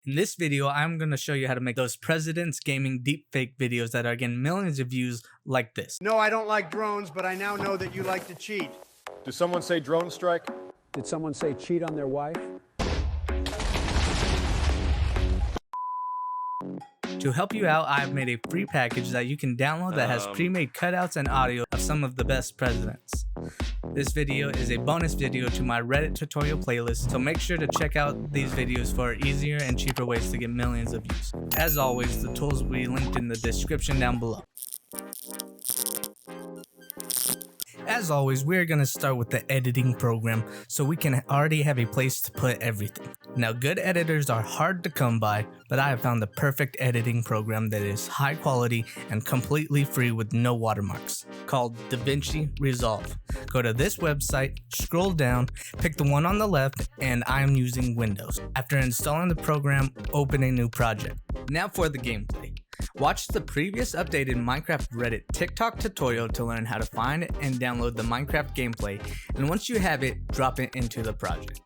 In this video, I'm going to show you how to make those presidents gaming deepfake videos that are getting millions of views like this. No, I don't like drones, but I now know that you like to cheat. Did someone say drone strike? Did someone say cheat on their wife? To help you out, I've made a free package that you can download that has pre-made cutouts and audio of some of the best presidents. This video is a bonus video to my Reddit tutorial playlist, so make sure to check out these videos for easier and cheaper ways to get millions of views. As always, the tools will be linked in the description down below. As always, we're going to start with the editing program so we can already have a place to put everything. Now, good editors are hard to come by, but I have found the perfect editing program that is high quality and completely free with no watermarks, called Davinci Resolve. Go to this website, scroll down, pick the one on the left, and I'm using Windows. After installing the program, open a new project. Now for the gameplay. Watch the previous updated Minecraft Reddit TikTok tutorial to learn how to find and download the Minecraft gameplay, and once you have it, drop it into the project.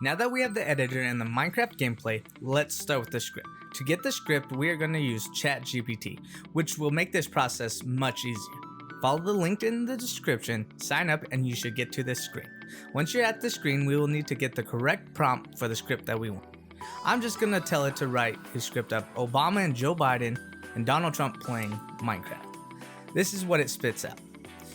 Now that we have the editor and the Minecraft gameplay, let's start with the script. To get the script, we are going to use ChatGPT, which will make this process much easier. Follow the link in the description, sign up, and you should get to this screen. Once you're at the screen, we will need to get the correct prompt for the script that we want. I'm just going to tell it to write a script of Obama and Joe Biden and Donald Trump playing Minecraft. This is what it spits out.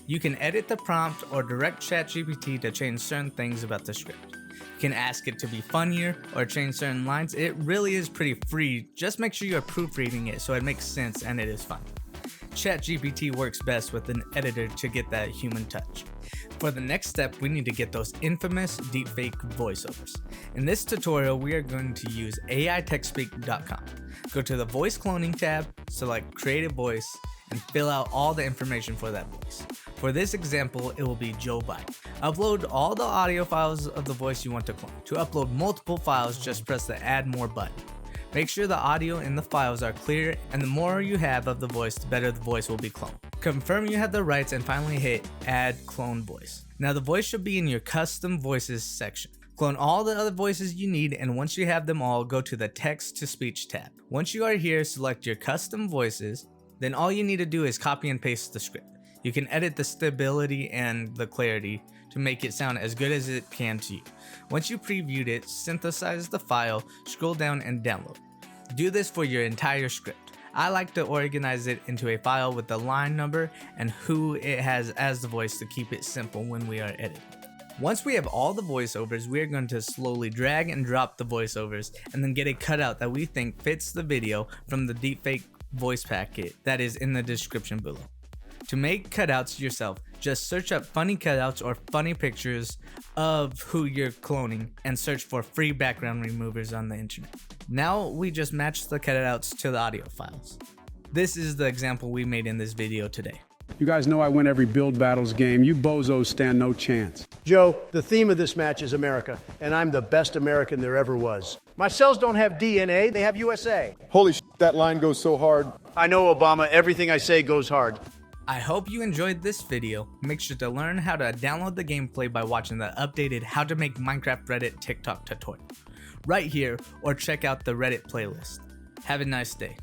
You can edit the prompt or direct ChatGPT to change certain things about the script. You can ask it to be funnier or change certain lines. It really is pretty free. Just make sure you are proofreading it so it makes sense and it is fun. ChatGPT works best with an editor to get that human touch. For the next step, we need to get those infamous deepfake voiceovers. In this tutorial, we are going to use AITechSpeak.com. Go to the voice cloning tab, select create a voice, and fill out all the information for that voice. For this example, it will be Joe Biden. Upload all the audio files of the voice you want to clone. To upload multiple files, just press the add more button. Make sure the audio in the files are clear, and the more you have of the voice, the better the voice will be cloned. Confirm you have the rights and finally hit add clone voice. Now the voice should be in your custom voices section. Clone all the other voices you need, and once you have them all, go to the text to speech tab. Once you are here, select your custom voices, then all you need to do is copy and paste the script. You can edit the stability and the clarity to make it sound as good as it can to you. Once you previewed it, synthesize the file, scroll down and download. Do this for your entire script. I like to organize it into a file with the line number and who it has as the voice to keep it simple when we are editing. Once we have all the voiceovers, we are going to slowly drag and drop the voiceovers and then get a cutout that we think fits the video from the deepfake voice packet that is in the description below. To make cutouts yourself, just search up funny cutouts or funny pictures of who you're cloning and search for free background removers on the internet. Now we just match the cutouts to the audio files. This is the example we made in this video today. You guys know I win every build battles game. You bozos stand no chance. Joe, the theme of this match is America, and I'm the best American there ever was. My cells don't have DNA, they have USA. Holy shit, that line goes so hard. I know, Obama, everything I say goes hard. I hope you enjoyed this video. Make sure to learn how to download the gameplay by watching the updated How to Make Minecraft Reddit TikTok tutorial right here, or check out the Reddit playlist. Have a nice day.